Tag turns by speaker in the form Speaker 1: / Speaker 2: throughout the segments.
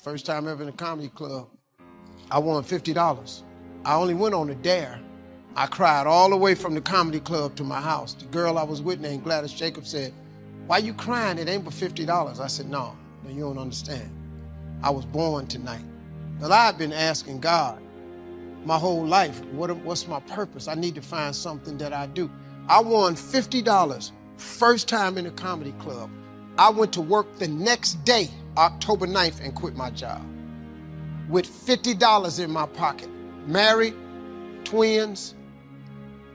Speaker 1: First time ever in a comedy club. I won $50. I only went on a dare. I cried all the way from the comedy club to my house. The girl I was with named Gladys Jacobs said, "Why you crying? It ain't but $50. I said, no, you don't understand. I was born tonight. But I've been asking God my whole life, what's my purpose? I need to find something that I do. I won $50, first time in a comedy club. I went to work the next day, October 9th, and quit my job with $50 in my pocket. Married, twins,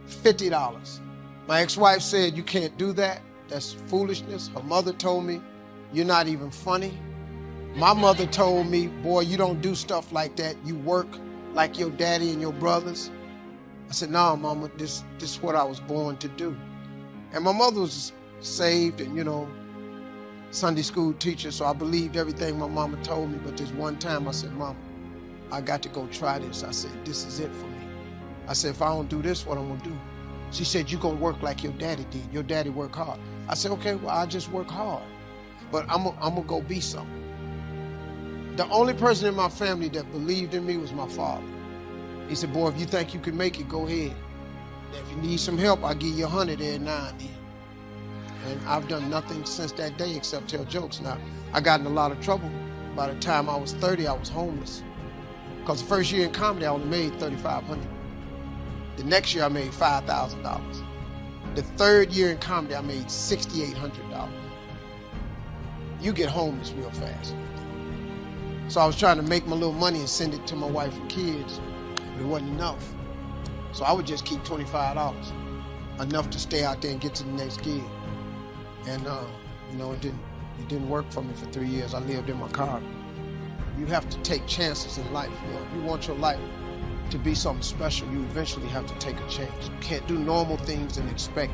Speaker 1: $50. My ex-wife said, "You can't do that. That's foolishness." Her mother told me, "You're not even funny." My mother told me, "Boy, you don't do stuff like that. You work like your daddy and your brothers." I said, "No, Mama, this is what I was born to do." And my mother was saved and, Sunday school teacher, so I believed everything my mama told me. But this one time I said, "Mama, I got to go try this." I said, "This is it for me." I said, "If I don't do this, what I'm gonna do?" She said, "You're gonna work like your daddy did. Your daddy worked hard." I said, "Okay, well, I just work hard, but I'm gonna go be something." The only person in my family that believed in me was my father. He said, "Boy, if you think you can make it, go ahead. If you need some help, I'll give you 100 every now and then." And I've done nothing since that day except tell jokes. Now, I got in a lot of trouble. By the time I was 30, I was homeless. Because the first year in comedy, I only made $3,500. The next year, I made $5,000. The third year in comedy, I made $6,800. You get homeless real fast. So I was trying to make my little money and send it to my wife and kids, but it wasn't enough. So I would just keep $25, enough to stay out there and get to the next gig. And it didn't work for me for 3 years. I lived in my car. You have to take chances in life. If you want your life to be something special, you eventually have to take a chance. You can't do normal things and expect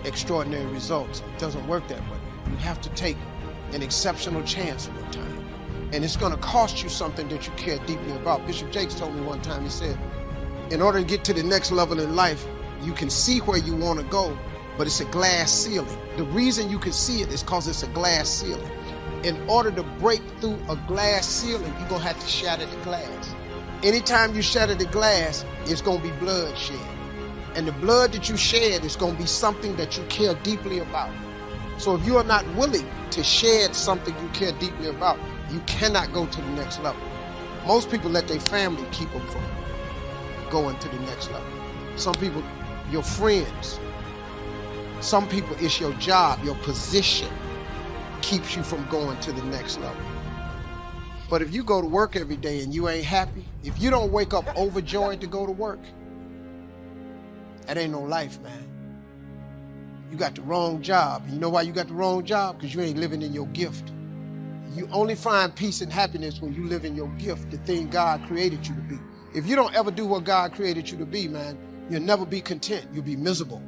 Speaker 1: extraordinary results. It doesn't work that way. You have to take an exceptional chance one time. And it's gonna cost you something that you care deeply about. Bishop Jakes told me one time, he said, in order to get to the next level in life, you can see where you wanna go, but it's a glass ceiling. The reason you can see it is because it's a glass ceiling. In order to break through a glass ceiling, you're gonna have to shatter the glass. Anytime you shatter the glass, it's gonna be blood shed. And the blood that you shed is gonna be something that you care deeply about. So if you are not willing to shed something you care deeply about, you cannot go to the next level. Most people let their family keep them from going to the next level. Some people, your friends. Some people, it's your job, your position keeps you from going to the next level. But if you go to work every day and you ain't happy, if you don't wake up overjoyed to go to work, that ain't no life, man. You got the wrong job. You know why you got the wrong job? Because you ain't living in your gift. You only find peace and happiness when you live in your gift, the thing God created you to be. If you don't ever do what God created you to be, man, you'll never be content. You'll be miserable.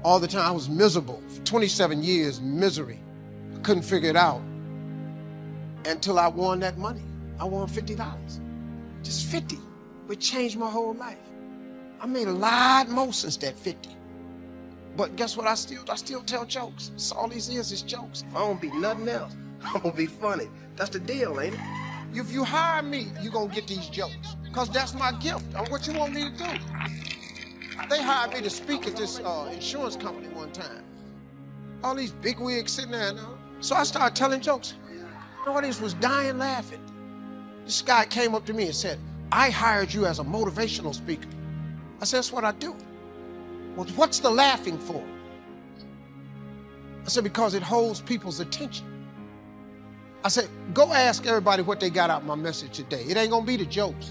Speaker 1: All the time I was miserable. For 27 years, misery. I couldn't figure it out until I won that money. I won $50. Just 50. It changed my whole life. I made a lot more since that 50. But guess what? I still tell jokes. So all these is jokes. If I don't be nothing else, I'm gonna be funny. That's the deal, ain't it? If you hire me, you're gonna get these jokes. Because that's my gift. What you want me to do? They hired me to speak at this insurance company one time. All these big wigs sitting there now. So I started telling jokes. The audience was dying laughing. This guy came up to me and said, "I hired you as a motivational speaker." I said, "That's what I do." "Well, what's the laughing for?" I said, "Because it holds people's attention." I said, "Go ask everybody what they got out of my message today. It ain't gonna be the jokes.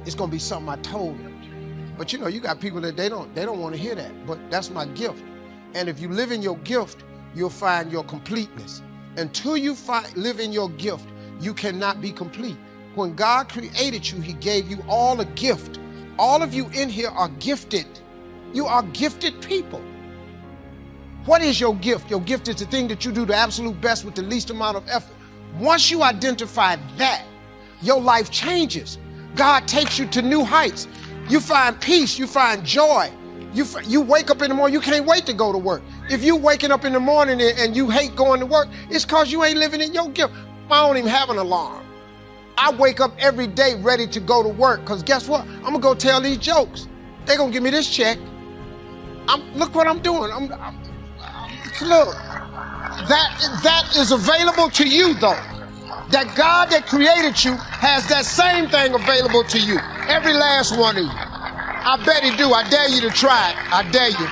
Speaker 1: It's gonna be something I told them." But you got people that they don't want to hear that. But that's my gift. And if you live in your gift, you'll find your completeness. Until you live in your gift, you cannot be complete. When God created you, he gave you all a gift. All of you in here are gifted. You are gifted people. What is your gift? Your gift is the thing that you do the absolute best with the least amount of effort. Once you identify that, your life changes. God takes you to new heights. You find peace, you find joy. You wake up in the morning, you can't wait to go to work. If you waking up in the morning and you hate going to work, it's because you ain't living in your gift. I don't even have an alarm. I wake up every day ready to go to work, because guess what? I'm gonna go tell these jokes. They're gonna give me this check. Look what I'm doing. Look, that is available to you though. That God that created you has that same thing available to you. Every last one of you. I bet he do. I dare you to try it. I dare you.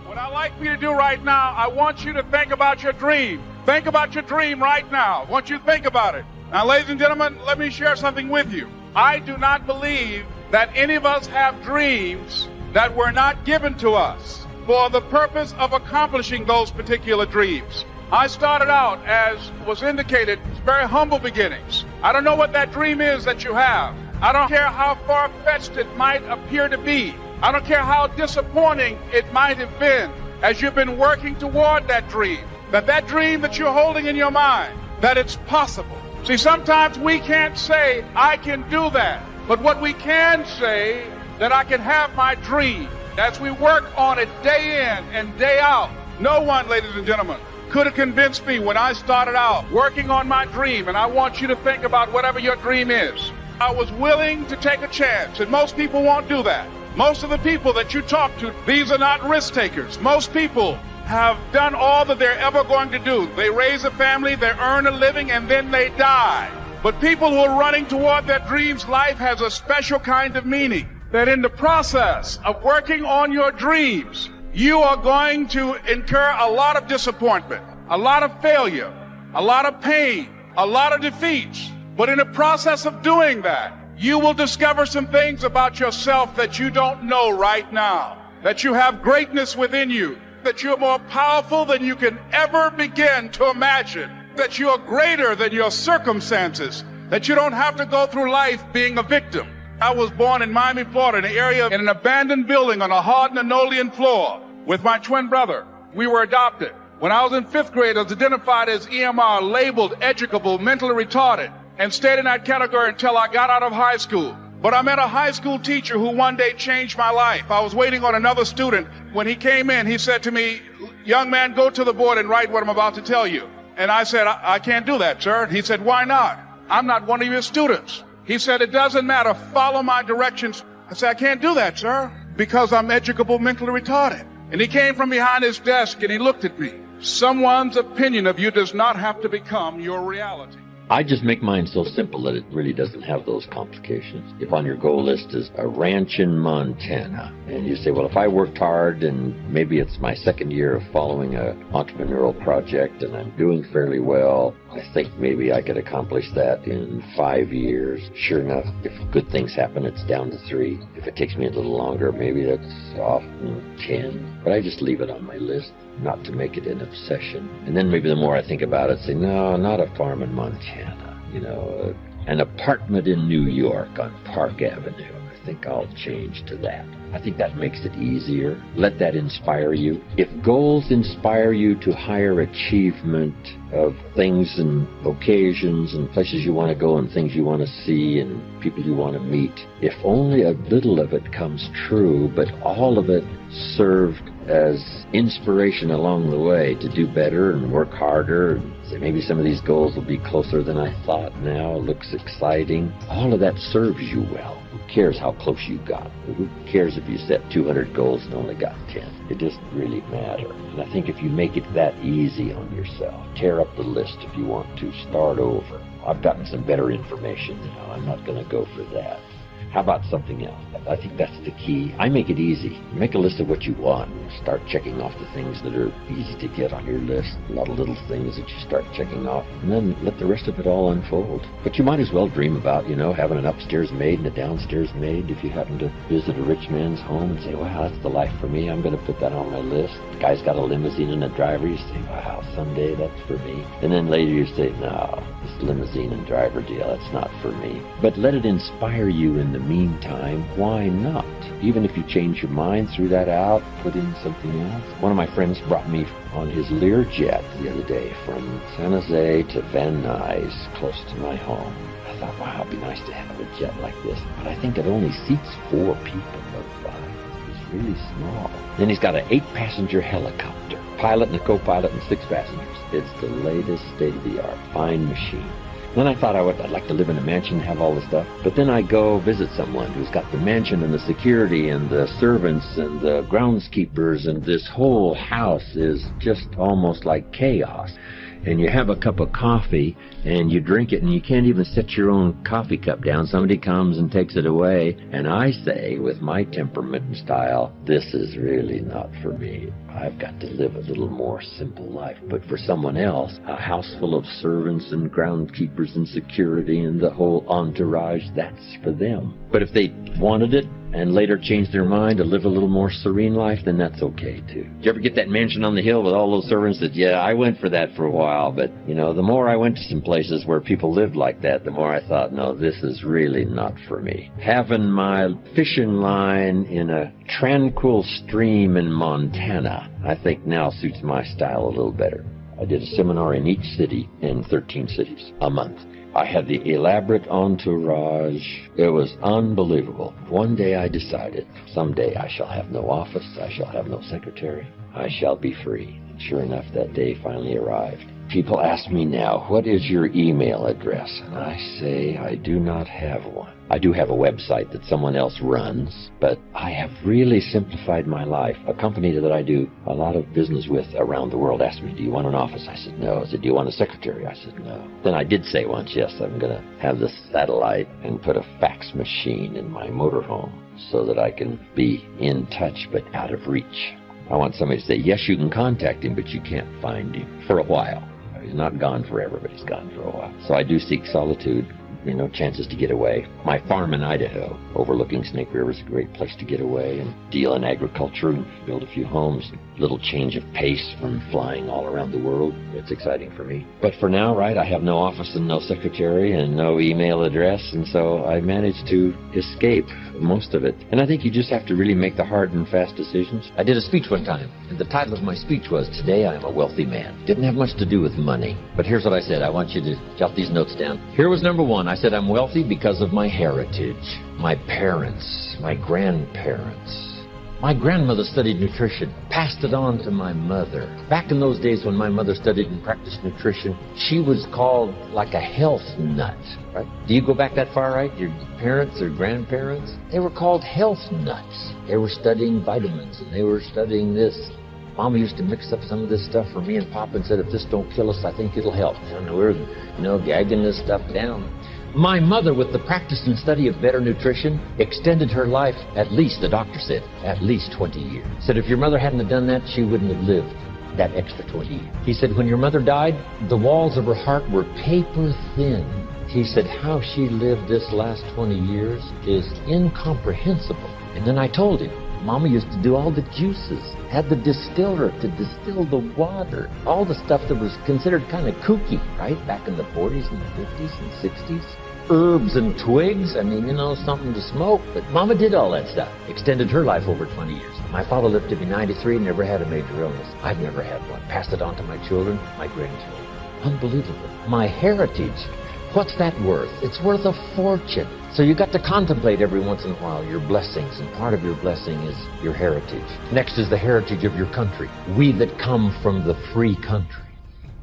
Speaker 2: What I'd like for you to do right now, I want you to think about your dream. Think about your dream right now. I want you to think about it. Now, ladies and gentlemen, let me share something with you. I do not believe that any of us have dreams that were not given to us for the purpose of accomplishing those particular dreams. I started out, as was indicated, very humble beginnings. I don't know what that dream is that you have. I don't care how far-fetched it might appear to be. I don't care how disappointing it might have been as you've been working toward that dream. That dream that you're holding in your mind, that it's possible. See, sometimes we can't say, I can do that. But what we can say, that I can have my dream. As we work on it day in and day out, no one, ladies and gentlemen, could have convinced me when I started out working on my dream, and I want you to think about whatever your dream is. I was willing to take a chance, and most people won't do that. Most of the people that you talk to, these are not risk takers. Most people have done all that they're ever going to do. They raise a family, they earn a living, and then they die. But people who are running toward their dreams, life has a special kind of meaning. That in the process of working on your dreams, you are going to incur a lot of disappointment, a lot of failure, a lot of pain, a lot of defeats. But in the process of doing that, you will discover some things about yourself that you don't know right now. That you have greatness within you, that you're more powerful than you can ever begin to imagine, that you are greater than your circumstances, that you don't have to go through life being a victim. I was born in Miami, Florida, in an area in an abandoned building on a hard linoleum floor with my twin brother. We were adopted. When I was in 5th grade, I was identified as EMR, labeled educable, mentally retarded, and stayed in that category until I got out of high school. But I met a high school teacher who one day changed my life. I was waiting on another student. When he came in, he said to me, young man, go to the board and write what I'm about to tell you. And I said, I can't do that, sir. He said, why not? I'm not one of your students. He said, it doesn't matter. Follow my directions. I said, I can't do that, sir, because I'm educable, mentally retarded. And he came from behind his desk and he looked at me. Someone's opinion of you does not have to become your reality.
Speaker 3: I just make mine so simple that it really doesn't have those complications. If on your goal list is a ranch in Montana, and you say, well, if I worked hard and maybe it's my second year of following an entrepreneurial project and I'm doing fairly well, I think maybe I could accomplish that in 5 years. Sure enough, if good things happen, it's down to 3. If it takes me a little longer, maybe that's off in 10. But I just leave it on my list, not to make it an obsession. And then maybe the more I think about it, say, no, not a farm in Montana. An apartment in New York on Park Avenue. I think I'll change to that. I think that makes it easier. Let that inspire you. If goals inspire you to higher achievement of things and occasions and places you want to go and things you want to see and people you want to meet, if only a little of it comes true, but all of it served as inspiration along the way to do better and work harder, and say maybe some of these goals will be closer than I thought now, it looks exciting. All of that serves you well. Who cares how close you got? Who cares if you set 200 goals and only got 10? It doesn't really matter. And I think if you make it that easy on yourself, tear up the list if you want to, start over. I've gotten some better information now. I'm not going to go for that. How about something else? I think that's the key. I make it easy. Make a list of what you want. Start checking off the things that are easy to get on your list. A lot of little things that you start checking off. And then let the rest of it all unfold. But you might as well dream about, having an upstairs maid and a downstairs maid. If you happen to visit a rich man's home and say, wow, that's the life for me, I'm going to put that on my list. The guy's got a limousine and a driver. You say, wow, someday that's for me. And then later you say, no, this limousine and driver deal, that's not for me. But let it inspire you in the meantime. Why not? Even if you change your mind, threw that out, put in something else. One of my friends brought me on his Learjet the other day from San Jose to Van Nuys, close to my home. I thought, wow, it'd be nice to have a jet like this. But I think it only seats 4 people or 5. It's really small. Then he's got an 8-passenger helicopter, pilot and a co-pilot and 6 passengers. It's the latest state-of-the-art, fine machine. Then I thought I'd like to live in a mansion and have all this stuff. But then I go visit someone who's got the mansion and the security and the servants and the groundskeepers, and this whole house is just almost like chaos. And you have a cup of coffee and you drink it and you can't even set your own coffee cup down. Somebody comes and takes it away. And I say, with my temperament and style, this is really not for me. I've got to live a little more simple life. But for someone else, a house full of servants and groundskeepers and security and the whole entourage, that's for them. But if they wanted it and later changed their mind to live a little more serene life, then that's okay too. Did you ever get that mansion on the hill with all those servants? That, yeah, I went for that for a while, but you know, the more I went to some places where people lived like that, the more I thought, no, this is really not for me. Having my fishing line in a tranquil stream in Montana, I think now suits my style a little better. I did a seminar in each city, in 13 cities, a month. I had the elaborate entourage. It was unbelievable. One day I decided, someday I shall have no office, I shall have no secretary, I shall be free. Sure enough, that day finally arrived. People ask me now, what is your email address? And I say, I do not have one. I do have a website that someone else runs, but I have really simplified my life. A company that I do a lot of business with around the world asked me, do you want an office? I said, no. I said, do you want a secretary? I said, no. Then I did say once, yes, I'm going to have the satellite and put a fax machine in my motorhome so that I can be in touch but out of reach. I want somebody to say, yes, you can contact him, but you can't find him for a while. He's not gone forever, but he's gone for a while. So I do seek solitude, you know, chances to get away. My farm in Idaho, overlooking Snake River, is a great place to get away and deal in agriculture and build a few homes. Little change of pace from flying all around the world. It's exciting for me. But for now, right, I have no office and no secretary and no email address, and so I managed to escape most of it. And I think you just have to really make the hard and fast decisions. I did a speech one time, and the title of my speech was, Today I Am a Wealthy Man. Didn't have much to do with money. But here's what I said. I want you to jot these notes down. Here was number one. I said I'm wealthy because of my heritage, my parents, my grandparents. My grandmother studied nutrition, passed it on to my mother. Back in those days when my mother studied and practiced nutrition, she was called like a health nut, right? Do you go back that far, right? Your parents or grandparents? They were called health nuts. They were studying vitamins and they were studying this. Mama used to mix up some of this stuff for me and Papa and said, if this don't kill us, I think it'll help. And we're, gagging this stuff down. My mother, with the practice and study of better nutrition, extended her life at least, the doctor said, at least 20 years. Said if your mother hadn't have done that, she wouldn't have lived that extra 20 years. He said when your mother died, the walls of her heart were paper thin. He said how she lived this last 20 years is incomprehensible. And then I told him, Mama used to do all the juices, had the distiller to distill the water, all the stuff that was considered kind of kooky, right? Back in the 40s and the 50s and 60s. Herbs and twigs, something to smoke. But Mama did all that stuff, extended her life over 20 years. My father lived to be 93, never had a major illness. I've never had one. Passed it on to my children, my grandchildren. Unbelievable. My heritage, what's that worth? It's worth a fortune. So you got to contemplate every once in a while your blessings, and part of your blessing is your heritage. Next is the heritage of your country. We that come from the free country,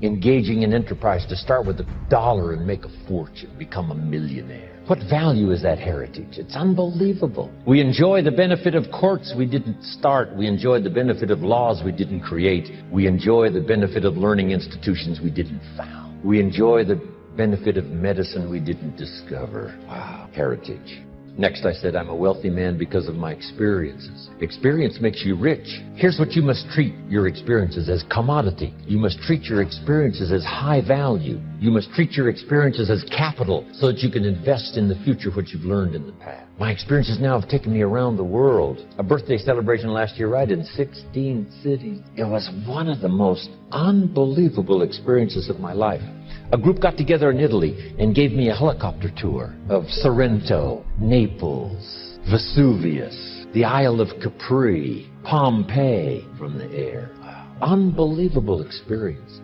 Speaker 3: engaging in enterprise to start with $1 and make a fortune, become a millionaire. What value is that heritage? It's unbelievable. We enjoy the benefit of courts we didn't start. We enjoy the benefit of laws we didn't create. We enjoy the benefit of learning institutions we didn't found. We enjoy the benefit of medicine we didn't discover. Wow, heritage. Next, I said I'm a wealthy man because of my experiences. Experience makes you rich. Here's what you must treat your experiences as: commodity. You must treat your experiences as high value. You must treat your experiences as capital so that you can invest in the future what you've learned in the past. My experiences now have taken me around the world. A birthday celebration last year, right, in 16 cities. It was one of the most unbelievable experiences of my life. A group got together in Italy and gave me a helicopter tour of Sorrento, Naples, Vesuvius, the Isle of Capri, Pompeii from the air. Unbelievable experience.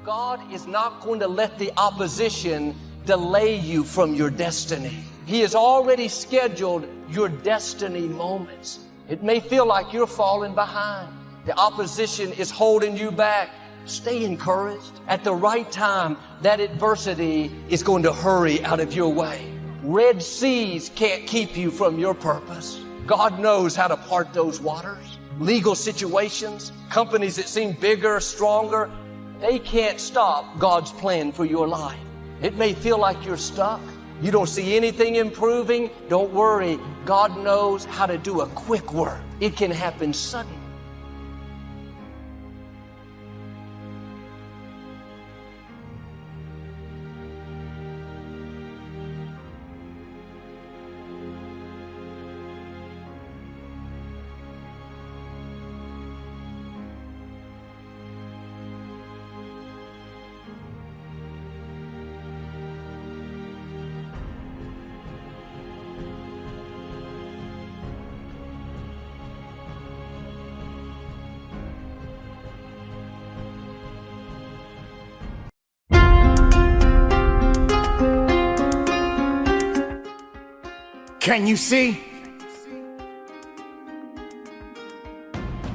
Speaker 4: God is not going to let the opposition delay you from your destiny. He has already scheduled your destiny moments. It may feel like you're falling behind. The opposition is holding you back. Stay encouraged. At the right time, that adversity is going to hurry out of your way. Red seas can't keep you from your purpose. God knows how to part those waters. Legal situations, companies that seem bigger, stronger, they can't stop God's plan for your life. It may feel like you're stuck. You don't see anything improving. Don't worry. God knows how to do a quick work. It can happen suddenly.
Speaker 5: Can you see?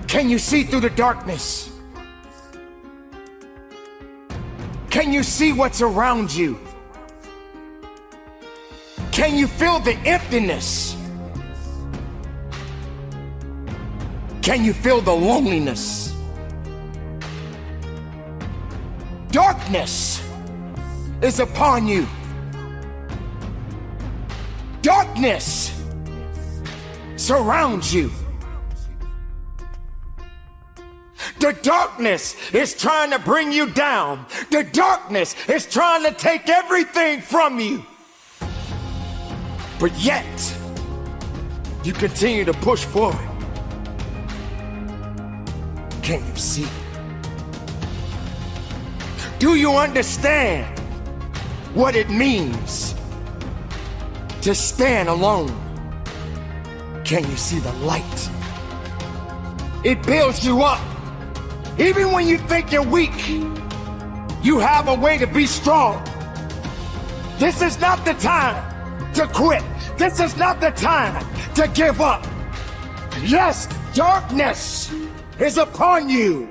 Speaker 5: Can you see through the darkness? Can you see what's around you? Can you feel the emptiness? Can you feel the loneliness? Darkness is upon you. Darkness surrounds you. The darkness is trying to bring you down. The darkness is trying to take everything from you. But yet, you continue to push forward. Can you see? Do you understand what it means to stand alone? Can you see the light? It builds you up. Even when you think you're weak, you have a way to be strong. This is not the time to quit. This is not the time to give up. Yes, darkness is upon you,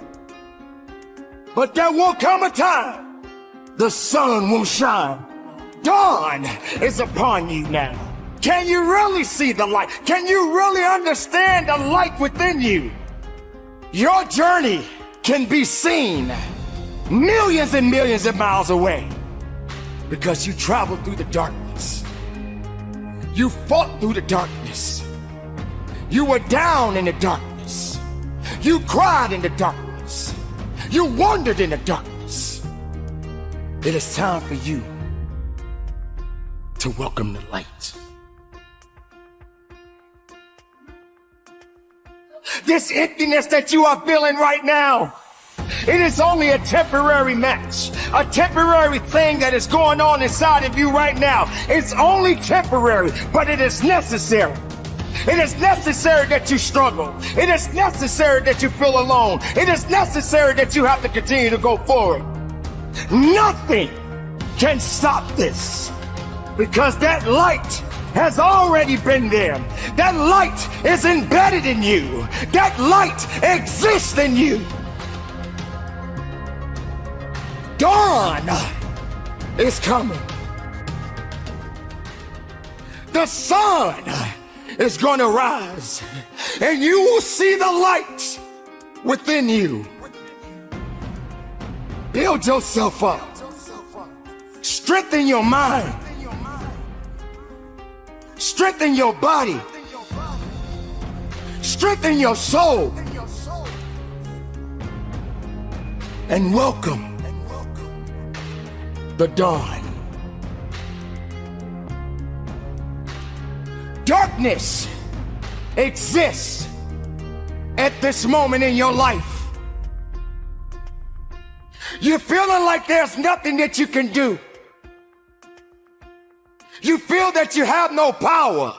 Speaker 5: but there will come a time the sun will shine. Dawn is upon you now. Can you really see the light? Can you really understand the light within you? Your journey can be seen millions and millions of miles away because you traveled through the darkness. You fought through the darkness. You were down in the darkness. You cried in the darkness. You wandered in the darkness. It is time for you to welcome the light. This emptiness that you are feeling right now, it is only a temporary match, a temporary thing that is going on inside of you right now. It's only temporary, but it is necessary. It is necessary that you struggle. It is necessary that you feel alone. It is necessary that you have to continue to go forward. Nothing can stop this, because that light has already been there. That light is embedded in you. That light exists in you. Dawn is coming. The sun is going to rise, and you will see the light within you. Build yourself up. Strengthen your mind. Strengthen your body. Strengthen your soul. And welcome the dawn. Darkness exists at this moment in your life. You're feeling like there's nothing that you can do. You feel that you have no power.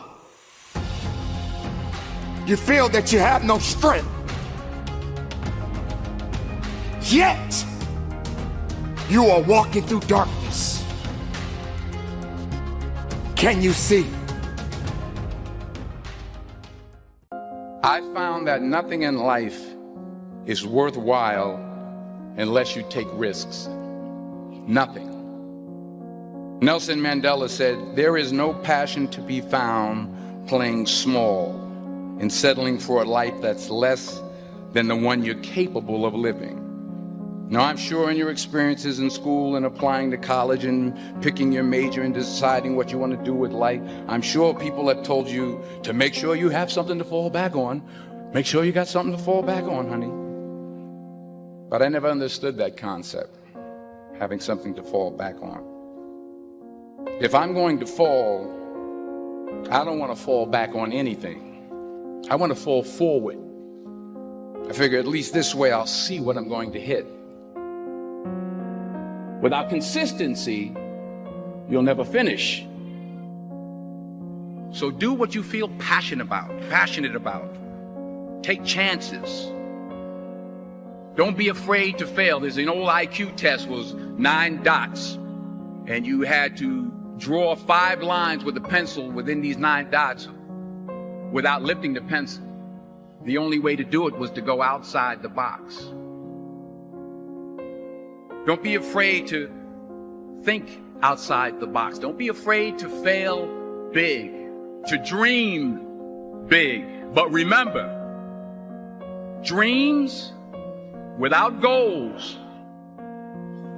Speaker 5: You feel that you have no strength. Yet, you are walking through darkness. Can you see?
Speaker 6: I found that nothing in life is worthwhile unless you take risks. Nothing. Nelson Mandela said, "There is no passion to be found playing small and settling for a life that's less than the one you're capable of living." Now, I'm sure in your experiences in school and applying to college and picking your major and deciding what you want to do with life, I'm sure people have told you to make sure you have something to fall back on. Make sure you got something to fall back on, honey. But I never understood that concept, having something to fall back on. If I'm going to fall, I don't want to fall back on anything. I want to fall forward. I figure at least this way I'll see what I'm going to hit. Without consistency, you'll never finish. So do what you feel passionate about. Take chances. Don't be afraid to fail. There's an old IQ test, was 9 dots, and you had to draw 5 lines with a pencil within these 9 dots without lifting the pencil. The only way to do it was to go outside the box. Don't be afraid to think outside the box. Don't be afraid to fail big, to dream big. But remember, dreams without goals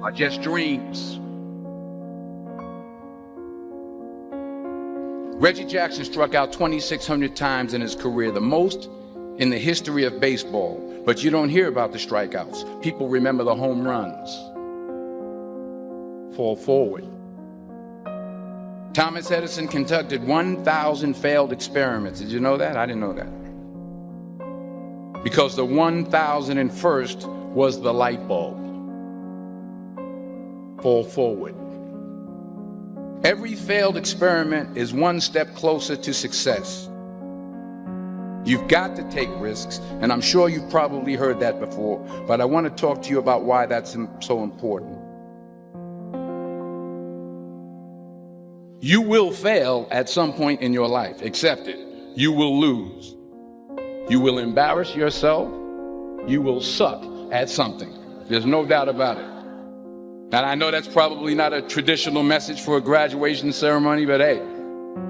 Speaker 6: are just dreams. Reggie Jackson struck out 2,600 times in his career, the most in the history of baseball. But you don't hear about the strikeouts. People remember the home runs. Fall forward. Thomas Edison conducted 1,000 failed experiments. Did you know that? I didn't know that. Because the 1,001st was the light bulb. Fall forward. Every failed experiment is one step closer to success. You've got to take risks, and I'm sure you've probably heard that before, but I want to talk to you about why that's so important. You will fail at some point in your life. Accept it. You will lose. You will embarrass yourself. You will suck at something. There's no doubt about it. And I know that's probably not a traditional message for a graduation ceremony, but hey,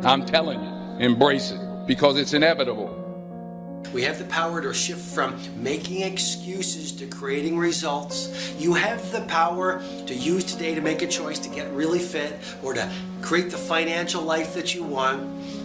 Speaker 6: I'm telling you, embrace it, because it's inevitable.
Speaker 7: We have the power to shift from making excuses to creating results. You have the power to use today to make a choice to get really fit or to create the financial life that you want.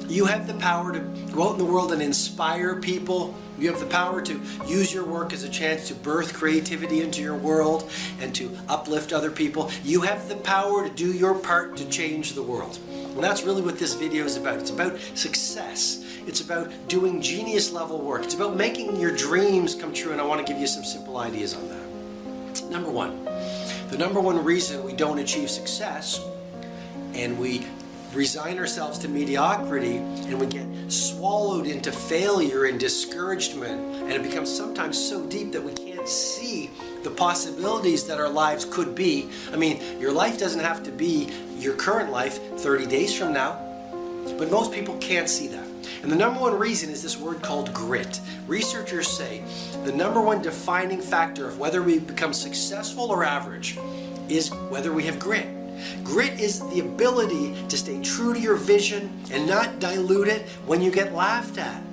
Speaker 7: You have the power to go out in the world and inspire people. You have the power to use your work as a chance to birth creativity into your world and to uplift other people. You have the power to do your part to change the world. And that's really what this video is about. It's about success. It's about doing genius level work. It's about making your dreams come true, and I want to give you some simple ideas on that. Number one, the number one reason we don't achieve success and we resign ourselves to mediocrity and we get swallowed into failure and discouragement, and it becomes sometimes so deep that we can't see the possibilities that our lives could be. I mean, your life doesn't have to be your current life 30 days from now, but most people can't see that. And the number one reason is this word called grit. Researchers say the number one defining factor of whether we become successful or average is whether we have grit. Grit is the ability to stay true to your vision and not dilute it when you get laughed at.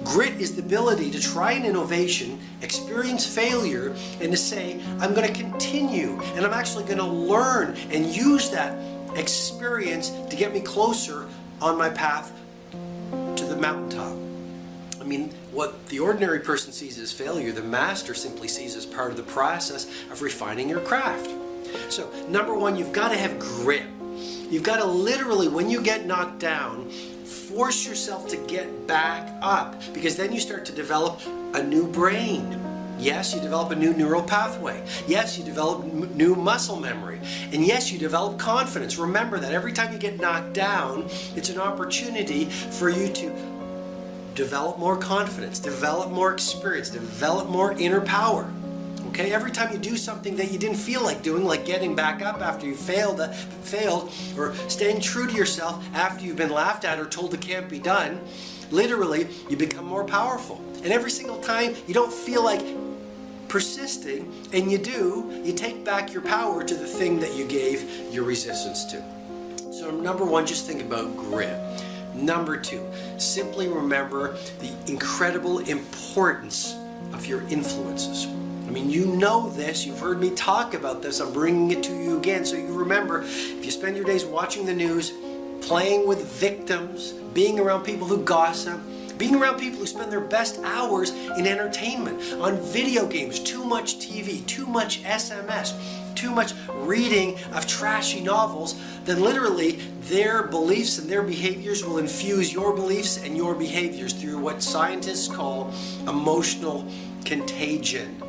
Speaker 7: Grit is the ability to try an innovation, experience failure, and to say, I'm going to continue, and I'm actually going to learn and use that experience to get me closer on my path to the mountaintop. I mean, what the ordinary person sees as failure, the master simply sees as part of the process of refining your craft. So, number one, you've got to have grit. You've got to literally, when you get knocked down, force yourself to get back up, because then you start to develop a new brain. Yes, you develop a new neural pathway. Yes, you develop new muscle memory. And yes, you develop confidence. Remember that every time you get knocked down, it's an opportunity for you to develop more confidence, develop more experience, develop more inner power. Okay, every time you do something that you didn't feel like doing, like getting back up after you failed, or staying true to yourself after you've been laughed at or told it can't be done, literally, you become more powerful. And every single time you don't feel like persisting, and you do, you take back your power to the thing that you gave your resistance to. So number one, just think about grit. Number two, simply remember the incredible importance of your influences. I mean, you know this, you've heard me talk about this, I'm bringing it to you again so you remember. If you spend your days watching the news, playing with victims, being around people who gossip, being around people who spend their best hours in entertainment, on video games, too much TV, too much SMS, too much reading of trashy novels, then literally their beliefs and their behaviors will infuse your beliefs and your behaviors through what scientists call emotional contagion.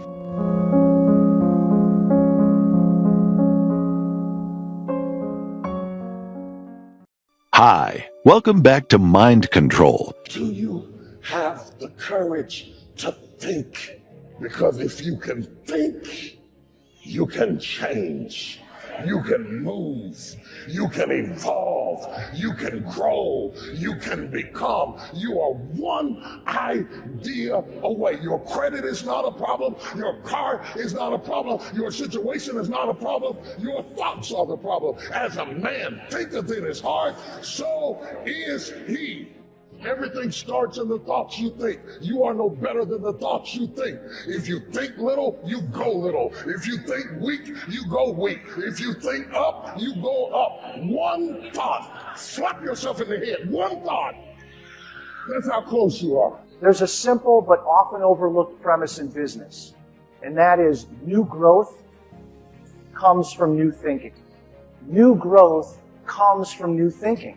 Speaker 8: Hi, welcome back to Mind Control.
Speaker 9: Do you have the courage to think? Because if you can think, you can change, you can move, you can evolve, you can grow, you can become. You are one idea away. Your credit is not a problem, your car is not a problem, your situation is not a problem, your thoughts are the problem. As a man thinketh in his heart, so is he. Everything starts in the thoughts you think. You are no better than the thoughts you think. If you think little, you go little. If you think weak, you go weak. If you think up, you go up. One thought. Slap yourself in the head. One thought. That's how close you are.
Speaker 10: There's a simple but often overlooked premise in business, and that is new growth comes from new thinking. New growth comes from new thinking.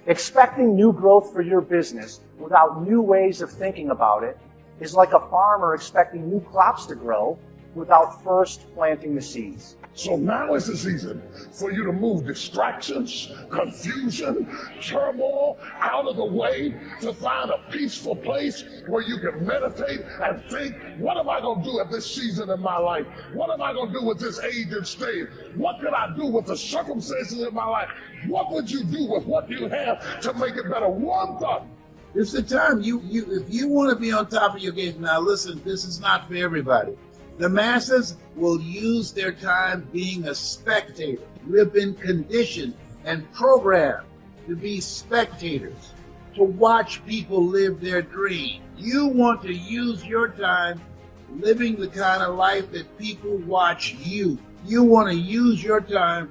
Speaker 10: Expecting new growth for your business without new ways of thinking about it is like a farmer expecting new crops to grow without first planting the seeds.
Speaker 9: So now is the season for you to move distractions, confusion, turmoil out of the way, to find a peaceful place where you can meditate and think, what am I going to do at this season in my life? What am I going to do with this age and stage? What can I do with the circumstances in my life? What would you do with what you have to make it better? One thought.
Speaker 11: It's the time if you want to be on top of your game. Now listen, this is not for everybody. The masses will use their time being a spectator. We've been conditioned and programmed to be spectators, to watch people live their dream. You want to use your time living the kind of life that people watch you. You want to use your time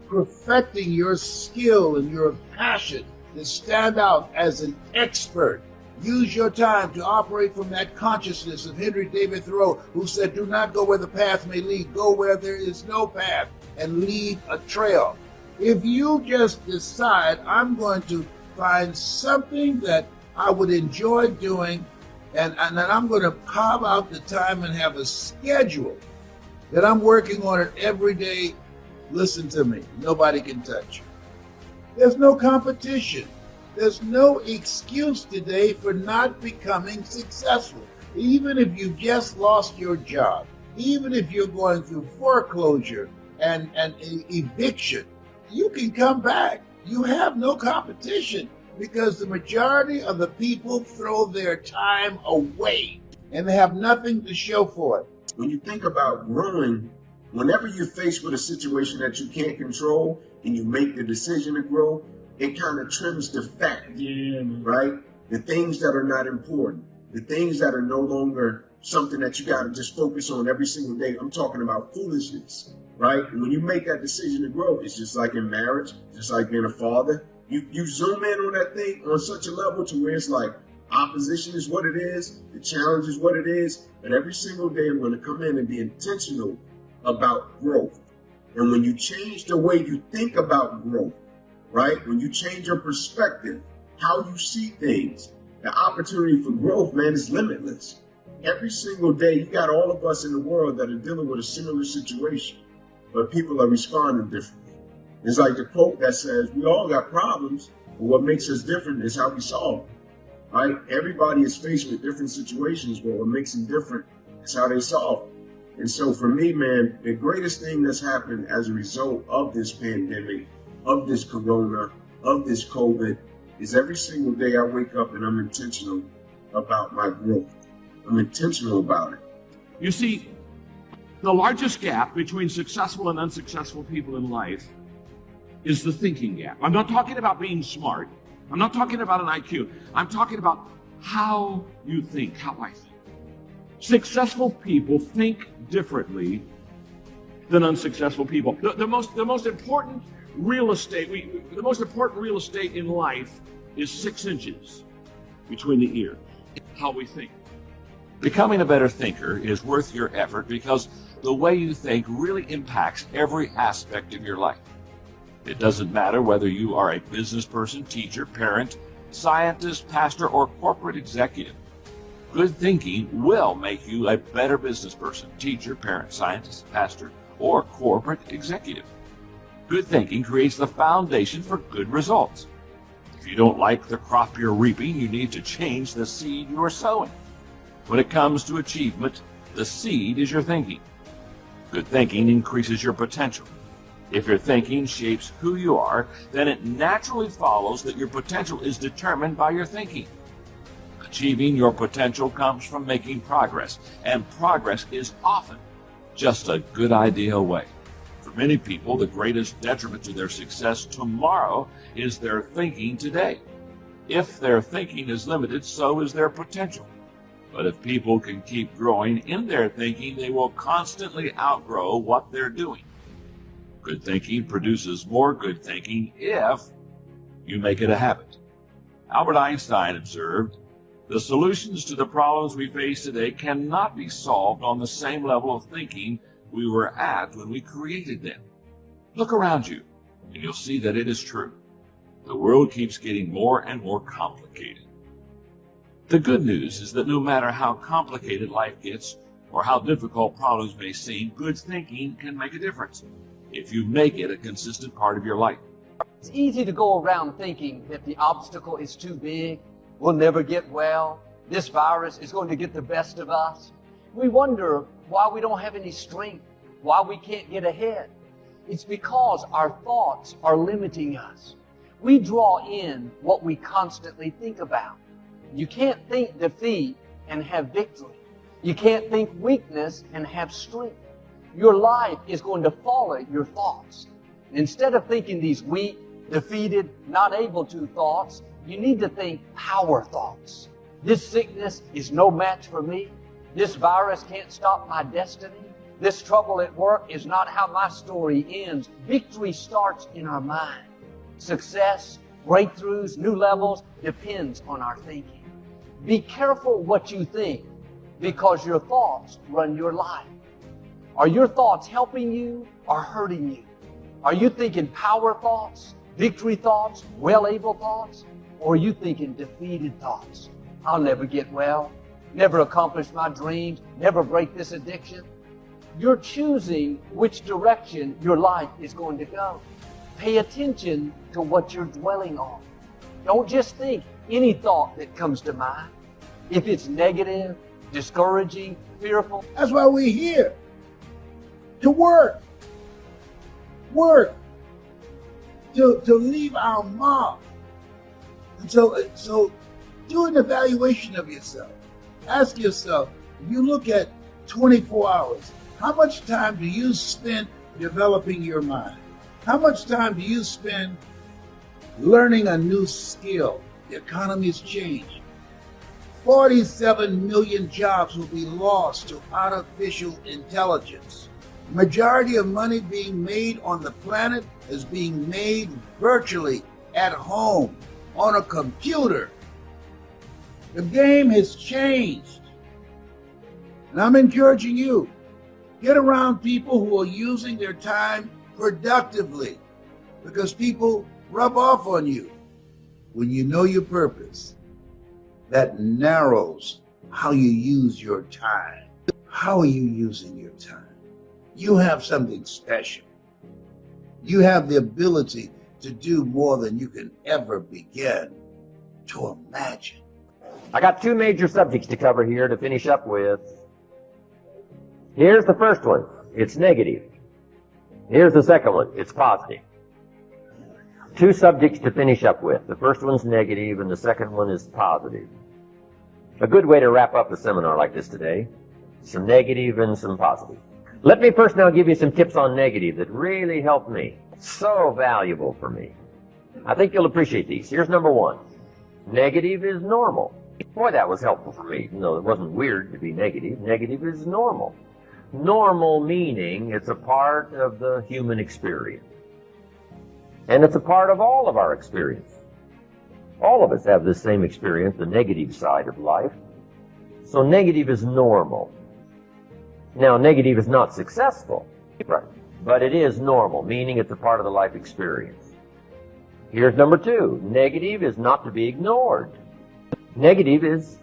Speaker 11: perfecting your skill and your passion to stand out as an expert. Use your time to operate from that consciousness of Henry David Thoreau, who said, do not go where the path may lead, go where there is no path and leave a trail. If you just decide, I'm going to find something that I would enjoy doing, and then I'm going to carve out the time and have a schedule that I'm working on it every day, listen to me, nobody can touch you. There's no competition. There's no excuse today for not becoming successful. Even if you just lost your job, even if you're going through foreclosure and eviction, you can come back. You have no competition because the majority of the people throw their time away and they have nothing to show for it.
Speaker 12: When you think about growing, whenever you're faced with a situation that you can't control and you make the decision to grow, it kind of trims the fat, right? The things that are not important, the things that are no longer something that you got to just focus on every single day. I'm talking about foolishness, right? And when you make that decision to grow, it's just like in marriage, just like being a father. You zoom in on that thing on such a level to where it's like opposition is what it is, the challenge is what it is, but every single day I'm going to come in and be intentional about growth. And when you change the way you think about growth, right? When you change your perspective, how you see things, the opportunity for growth, man, is limitless. Every single day, you got all of us in the world that are dealing with a similar situation, but people are responding differently. It's like the quote that says, we all got problems, but what makes us different is how we solve them, right? Everybody is faced with different situations, but what makes them different is how they solve them. And so for me, man, the greatest thing that's happened as a result of this pandemic, of this corona, of this COVID, is every single day I wake up and I'm intentional about my growth. I'm intentional about it.
Speaker 13: You see, the largest gap between successful and unsuccessful people in life is the thinking gap. I'm not talking about being smart. I'm not talking about an IQ. I'm talking about how you think, how I think. Successful people think differently than unsuccessful people. The most important real estate in life is 6 inches between the ears. How we think. Becoming a better thinker is worth your effort because the way you think really impacts every aspect of your life. It doesn't matter whether you are a business person, teacher, parent, scientist, pastor, or corporate executive. Good thinking will make you a better business person, teacher, parent, scientist, pastor, or corporate executive. Good thinking creates the foundation for good results. If you don't like the crop you're reaping, you need to change the seed you are sowing. When it comes to achievement, the seed is your thinking. Good thinking increases your potential. If your thinking shapes who you are, then it naturally follows that your potential is determined by your thinking. Achieving your potential comes from making progress, and progress is often just a good idea away. For many people, the greatest detriment to their success tomorrow is their thinking today. If their thinking is limited, so is their potential. But if people can keep growing in their thinking, they will constantly outgrow what they're doing. Good thinking produces more good thinking if you make it a habit. Albert Einstein observed, "The solutions to the problems we face today cannot be solved on the same level of thinking we were at when we created them." Look around you, and you'll see that it is true. The world keeps getting more and more complicated. The good news is that no matter how complicated life gets or how difficult problems may seem, good thinking can make a difference if you make it a consistent part of your life.
Speaker 4: It's easy to go around thinking that the obstacle is too big, we'll never get well, this virus is going to get the best of us. We wonder why we don't have any strength, why we can't get ahead. It's because our thoughts are limiting us. We draw in what we constantly think about. You can't think defeat and have victory. You can't think weakness and have strength. Your life is going to follow your thoughts. Instead of thinking these weak, defeated, not able to thoughts, you need to think power thoughts. This sickness is no match for me. This virus can't stop my destiny. This trouble at work is not how my story ends. Victory starts in our mind. Success, breakthroughs, new levels depends on our thinking. Be careful what you think because your thoughts run your life. Are your thoughts helping you or hurting you? Are you thinking power thoughts, victory thoughts, well-able thoughts? Or are you thinking defeated thoughts? I'll never get well, never accomplish my dreams, never break this addiction. You're choosing which direction your life is going to go. Pay attention to what you're dwelling on. Don't just think any thought that comes to mind. If it's negative, discouraging, fearful.
Speaker 11: That's why we're here. To work. To leave our mark. And so do an evaluation of yourself. Ask yourself, if you look at 24 hours, how much time do you spend developing your mind? How much time do you spend learning a new skill? The economy has changed. 47 million jobs will be lost to artificial intelligence. Majority of money being made on the planet is being made virtually at home on a computer. The game has changed. And I'm encouraging you, get around people who are using their time productively, because people rub off on you. When you know your purpose, that narrows how you use your time. How are you using your time? You have something special. You have the ability to do more than you can ever begin to imagine.
Speaker 3: I got 2 major subjects to cover here to finish up with. Here's the first one. It's negative. Here's the second one. It's positive. 2 subjects to finish up with. The first one's negative and the second one is positive. A good way to wrap up a seminar like this today. some negative and some positive. Let me first now give you some tips on negative that really helped me. So valuable for me. I think you'll appreciate these. Here's number one. Negative is normal. Boy, that was helpful for me. No, it wasn't weird to be negative. Negative is normal. Normal meaning it's a part of the human experience. And it's a part of all of our experience. All of us have this same experience, the negative side of life. So negative is normal. Now, negative is not successful, right? But it is normal, meaning it's a part of the life experience. Here's number two. Negative is not to be ignored. Negative is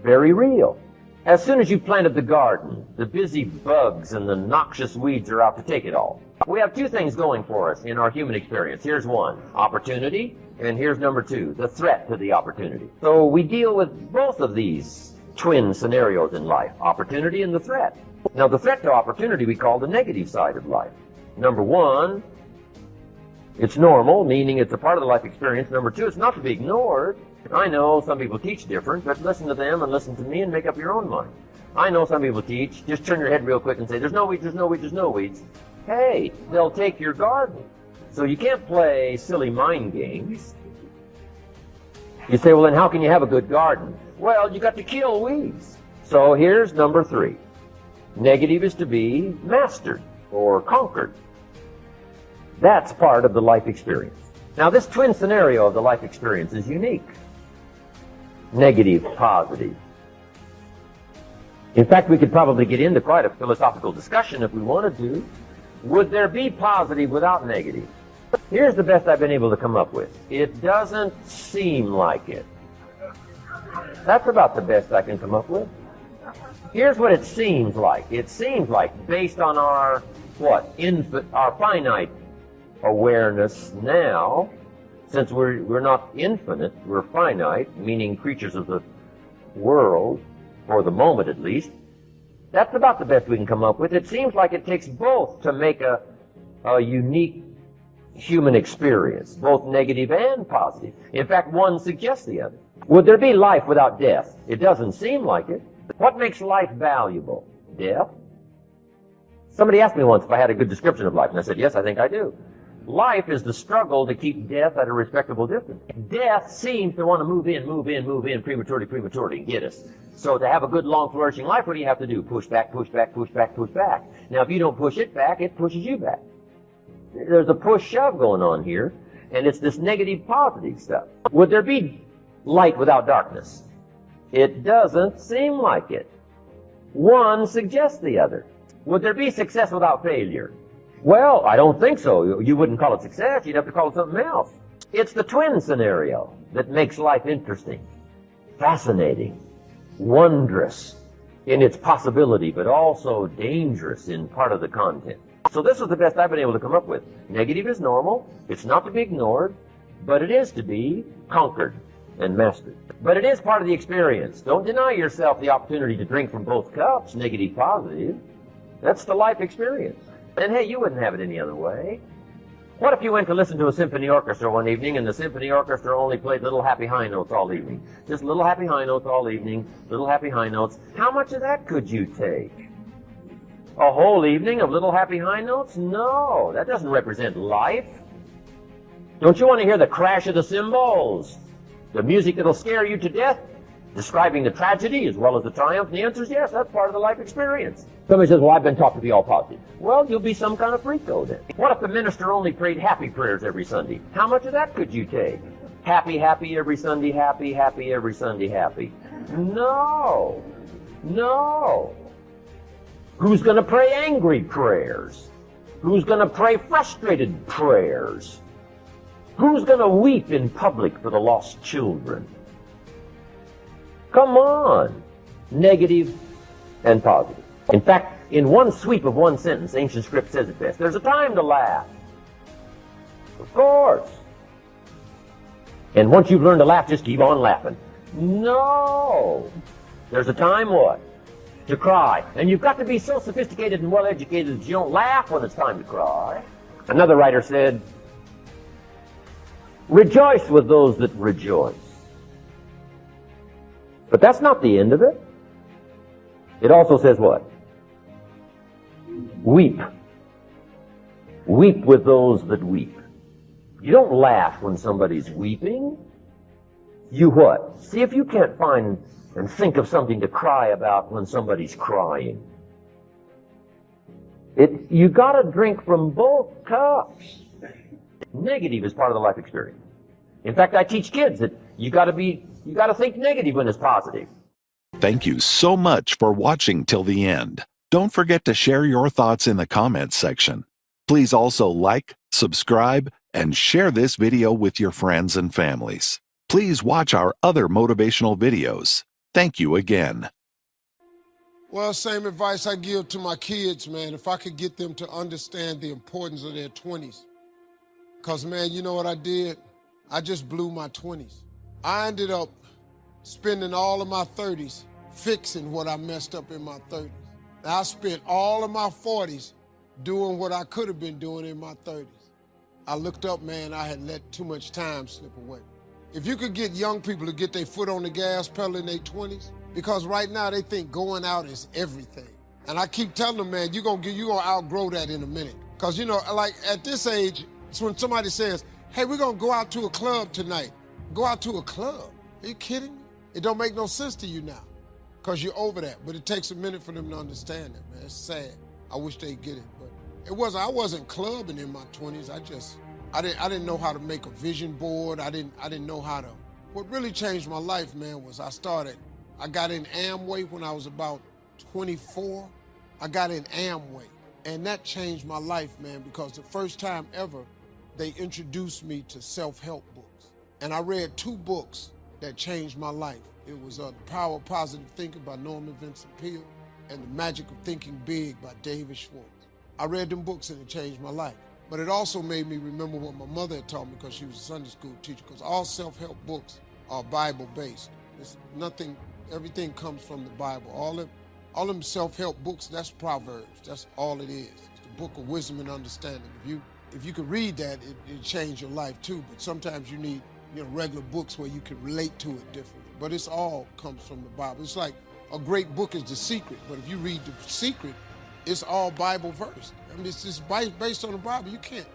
Speaker 3: very real. As soon as you've planted the garden, the busy bugs and the noxious weeds are out to take it all. We have two things going for us in our human experience. Here's one, opportunity, and here's number two, the threat to the opportunity. So we deal with both of these twin scenarios in life, opportunity and the threat. Now, the threat to opportunity we call the negative side of life. Number one, it's normal, meaning it's a part of the life experience. Number two, it's not to be ignored. I know some people teach different, but listen to them and listen to me and make up your own mind. I know some people teach, just turn your head real quick and say, there's no weeds, there's no weeds, there's no weeds. Hey, they'll take your garden. So you can't play silly mind games. You say, well, then how can you have a good garden? Well, you got to kill weeds. So here's number three. Negative is to be mastered or conquered. That's part of the life experience. Now, this twin scenario of the life experience is unique. Negative, positive. In fact, we could probably get into quite a philosophical discussion if we wanted to. Would there be positive without negative? Here's the best I've been able to come up with. It doesn't seem like it. That's about the best I can come up with. Here's what it seems like. It seems like, based on our, our finite awareness now, since we're not infinite, we're finite, meaning creatures of the world, for the moment at least, that's about the best we can come up with. It seems like it takes both to make a unique human experience, both negative and positive. In fact, one suggests the other. Would there be life without death? It doesn't seem like it. What makes life valuable? Death? Somebody asked me once if I had a good description of life, and I said, yes, I think I do. Life is the struggle to keep death at a respectable distance. Death seems to want to move in prematurely, and get us. So to have a good, long, flourishing life, what do you have to do? Push back, push back, push back, push back. Now, if you don't push it back, it pushes you back. There's a push-shove going on here, and it's this negative-positive stuff. Would there be light without darkness? It doesn't seem like it. One suggests the other. Would there be success without failure? Well, I don't think so. You wouldn't call it success. You'd have to call it something else. It's the twin scenario that makes life interesting, fascinating, wondrous in its possibility, but also dangerous in part of the content. So this is the best I've been able to come up with. Negative is normal. It's not to be ignored, but it is to be conquered and mastered. But it is part of the experience. Don't deny yourself the opportunity to drink from both cups, negative, positive. That's the life experience. And hey, you wouldn't have it any other way. What if you went to listen to a symphony orchestra one evening and the symphony orchestra only played little happy high notes all evening? Just little happy high notes all evening, little happy high notes. How much of that could you take? A whole evening of little happy high notes? No, that doesn't represent life. Don't you want to hear the crash of the cymbals? The music that'll scare you to death? Describing the tragedy as well as the triumph? And the answer is yes, that's part of the life experience. Somebody says, well, I've been taught to be all positive. Well, you'll be some kind of freako then. What if the minister only prayed happy prayers every Sunday? How much of that could you take? Happy, happy every Sunday, happy, happy every Sunday, happy. No. No. Who's going to pray angry prayers? Who's going to pray frustrated prayers? Who's going to weep in public for the lost children? Come on. Negative and positive. In fact, in one sweep of one sentence, ancient script says it best. There's a time to laugh. Of course. And once you've learned to laugh, just keep on laughing. No. There's a time what? To cry. And you've got to be so sophisticated and well-educated that you don't laugh when it's time to cry. Another writer said, rejoice with those that rejoice. But that's not the end of it. It also says what? Weep. Weep with those that weep. You don't laugh when somebody's weeping. You what? See if you can't find and think of something to cry about when somebody's crying. You gotta drink from both cups. Negative is part of the life experience. In fact, I teach kids that you gotta think negative when it's positive.
Speaker 8: Thank you so much for watching till the end. Don't forget to share your thoughts in the comments section. Please also like, subscribe, and share this video with your friends and families. Please watch our other motivational videos. Thank you again.
Speaker 1: Well, same advice I give to my kids, man. If I could get them to understand the importance of their 20s. Because, man, you know what I did? I just blew my 20s. I ended up spending all of my 30s fixing what I messed up in my 30s. I spent all of my 40s doing what I could have been doing in my 30s. I looked up, man, I had let too much time slip away. If you could get young people to get their foot on the gas pedal in their 20s, because right now they think going out is everything. And I keep telling them, man, you're gonna outgrow that in a minute. Because, you know, like at this age, it's when somebody says, hey, we're gonna go out to a club tonight. Go out to a club? Are you kidding me? It don't make no sense to you now, because you're over that. But it takes a minute for them to understand that, man. It's sad. I wish they'd get it, but I wasn't clubbing in my 20s. I didn't know how to make a vision board. I didn't know how to. What really changed my life, man, was I got in Amway when I was about 24. I got in Amway, and that changed my life, man, because the first time ever, they introduced me to self-help books. And I read 2 books that changed my life. It was The Power of Positive Thinking by Norman Vincent Peale and The Magic of Thinking Big by David Schwartz. I read them books and it changed my life. But it also made me remember what my mother had taught me, because she was a Sunday school teacher, because all self-help books are Bible-based. Everything comes from the Bible. All them self-help books, that's Proverbs. That's all it is. It's the book of wisdom and understanding. If you could read that, it'd change your life too. But sometimes you need, regular books where you can relate to it differently. But it's all comes from the Bible. It's like a great book is The Secret, but if you read The Secret, it's all Bible verse. I mean, it's just based on the Bible. You can't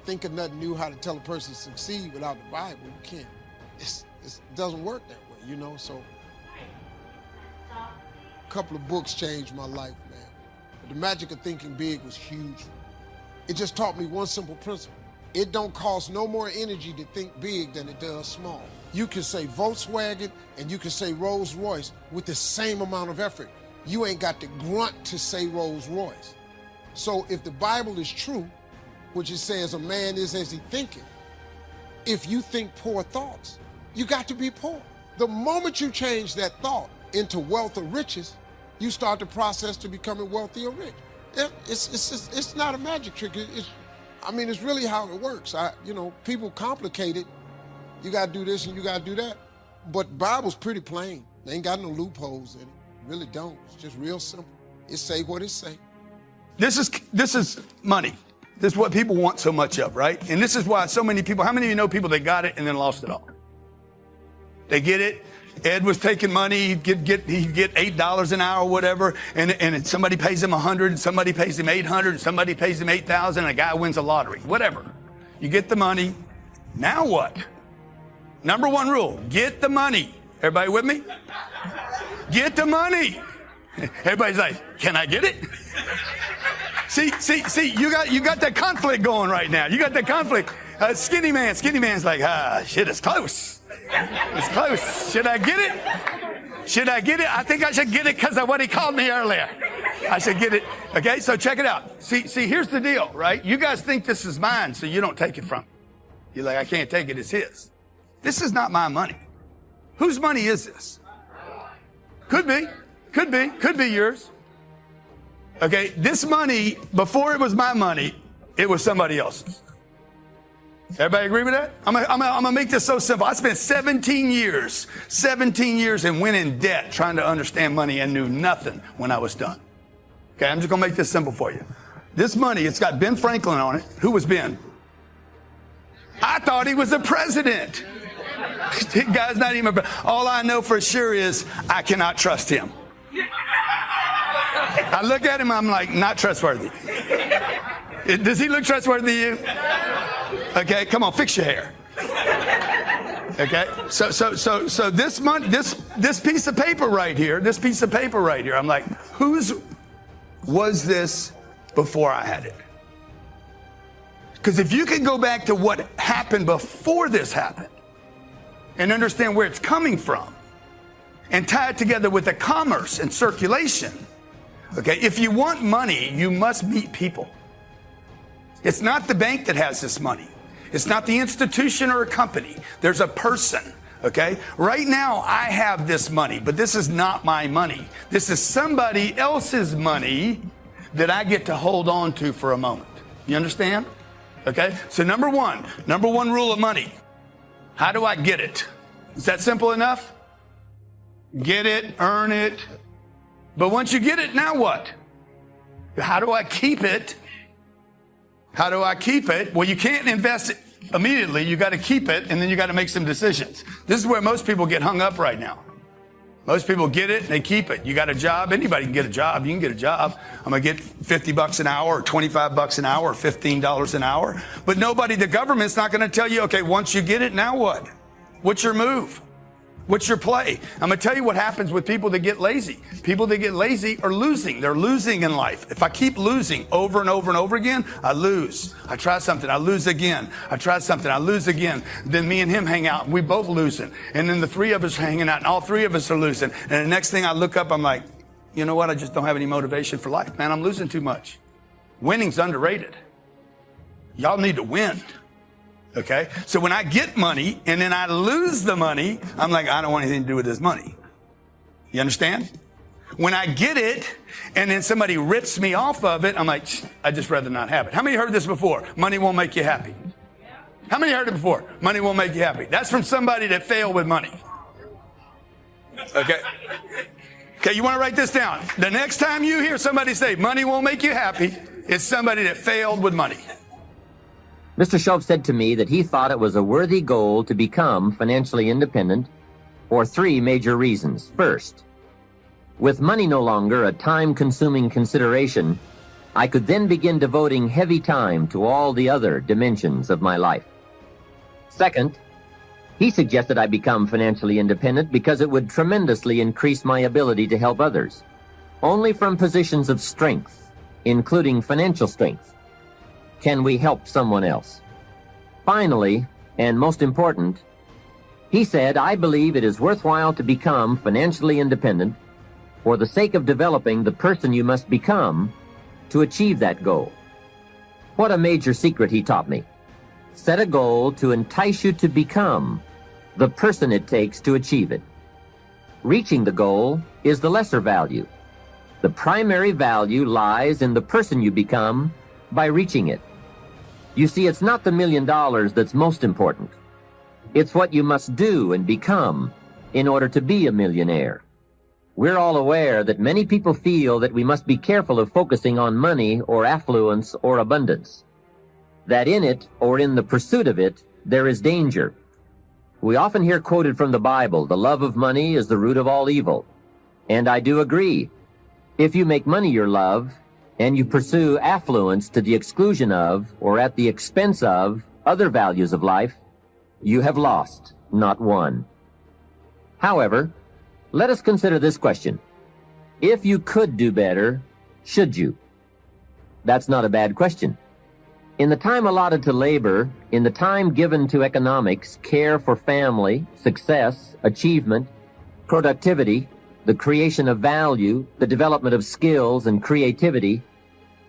Speaker 1: think of nothing new how to tell a person to succeed without the Bible. You can't. It doesn't work that way, So a couple of books changed my life, man. But The Magic of Thinking Big was huge. It just taught me one simple principle. It don't cost no more energy to think big than it does small. You can say Volkswagen and you can say Rolls Royce with the same amount of effort. You ain't got to grunt to say Rolls Royce. So if the Bible is true, which it says a man is as he thinketh, if you think poor thoughts, you got to be poor. The moment you change that thought into wealth or riches, you start the process to becoming wealthy or rich. It's not a magic trick. It's really how it works. People complicate it. You got to do this and you got to do that. But Bible's pretty plain. They ain't got no loopholes in it. Really don't. It's just real simple. It say what it say.
Speaker 14: This is money. This is what people want so much of, right? And this is why so many people, how many of you know people that got it and then lost it all? They get it. Ed was taking money, he'd get $8 an hour or whatever, and somebody pays him $100, and somebody pays him $800, and somebody pays him $8,000, and a guy wins a lottery. Whatever. You get the money. Now what? Number 1 rule, get the money. Everybody with me? Get the money. Everybody's like, can I get it? See, you got that conflict going right now. You got that conflict. Skinny man's like, shit, it's close. It's close. Should I get it? Should I get it? I think I should get it because of what he called me earlier. I should get it. Okay, so check it out. See, here's the deal, right? You guys think this is mine, so you don't take it from me. You're like, I can't take it, it's his. This is not my money. Whose money is this? Could be yours. Okay, this money, before it was my money, it was somebody else's. Everybody agree with that? I'm gonna make this so simple. I spent 17 years and went in debt trying to understand money and knew nothing when I was done. Okay, I'm just gonna make this simple for you. This money, it's got Ben Franklin on it. Who was Ben? I thought he was the president. Guy's not even, all I know for sure is I cannot trust him. I look at him, I'm like, not trustworthy. Does he look trustworthy to you? Okay, come on, fix your hair. Okay, so this month, this piece of paper right here, I'm like, whose was this before I had it? Because if you can go back to what happened before this happened and understand where it's coming from and tie it together with the commerce and circulation, okay, if you want money, you must meet people. It's not the bank that has this money. It's not the institution or a company. There's a person, okay? Right now, I have this money, but this is not my money. This is somebody else's money that I get to hold on to for a moment. You understand? Okay? So number one rule of money. How do I get it? Is that simple enough? Get it, earn it. But once you get it, now what? How do I keep it? How do I keep it? Well, you can't invest it immediately. You got to keep it, and then you got to make some decisions. This is where most people get hung up right now. Most people get it and they keep it. You got a job. Anybody can get a job. You can get a job. I'm going to get $50 an hour or $25 an hour or $15 an hour. But the government's not going to tell you, okay, once you get it, now what? What's your move? What's your play? I'm going to tell you what happens with people that get lazy. People that get lazy are losing. They're losing in life. If I keep losing over and over and over again, I lose. I try something, I lose again. I try something, I lose again. Then me and him hang out, and we both losing. And then the three of us are hanging out, and all three of us are losing. And the next thing I look up, I'm like, you know what? I just don't have any motivation for life, man. I'm losing too much. Winning's underrated. Y'all need to win. Okay? So when I get money and then I lose the money, I'm like, I don't want anything to do with this money. You understand? When I get it and then somebody rips me off of it, I'm like, I'd just rather not have it. How many heard this before? Money won't make you happy. How many heard it before? Money won't make you happy. That's from somebody that failed with money. Okay? Okay, you want to write this down. The next time you hear somebody say money won't make you happy, it's somebody that failed with money.
Speaker 15: Mr. Schultz said to me that he thought it was a worthy goal to become financially independent for three major reasons. First, with money no longer a time-consuming consideration, I could then begin devoting heavy time to all the other dimensions of my life. Second, he suggested I become financially independent because it would tremendously increase my ability to help others, only from positions of strength, including financial strength. Can we help someone else? Finally, and most important, he said, I believe it is worthwhile to become financially independent for the sake of developing the person you must become to achieve that goal. What a major secret he taught me. Set a goal to entice you to become the person it takes to achieve it. Reaching the goal is the lesser value. The primary value lies in the person you become by reaching it. You see, it's not the $1 million that's most important. It's what you must do and become in order to be a millionaire. We're all aware that many people feel that we must be careful of focusing on money or affluence or abundance, that in it or in the pursuit of it, there is danger. We often hear quoted from the Bible, the love of money is the root of all evil. And I do agree. If you make money your love, and you pursue affluence to the exclusion of, or at the expense of, other values of life, you have lost, not won. However, let us consider this question. If you could do better, should you? That's not a bad question. In the time allotted to labor, in the time given to economics, care for family, success, achievement, productivity, the creation of value, the development of skills and creativity,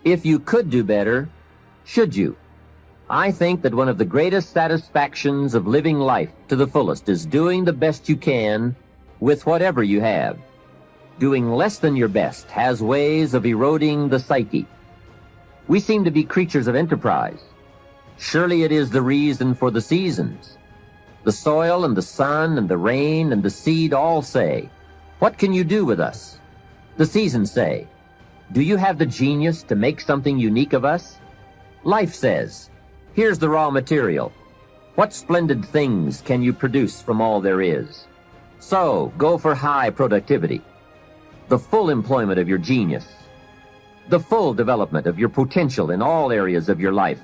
Speaker 15: if you could do better, should you? I think that one of the greatest satisfactions of living life to the fullest is doing the best you can with whatever you have. Doing less than your best has ways of eroding the psyche. We seem to be creatures of enterprise. Surely it is the reason for the seasons. The soil and the sun and the rain and the seed all say, what can you do with us? The seasons say, do you have the genius to make something unique of us? Life says, here's the raw material. What splendid things can you produce from all there is? So, go for high productivity, the full employment of your genius, the full development of your potential in all areas of your life,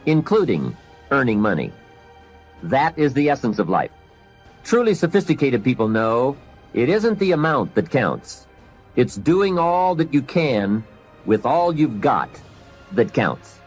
Speaker 15: including earning money. That is the essence of life. Truly sophisticated people know it isn't the amount that counts. It's doing all that you can with all you've got that counts.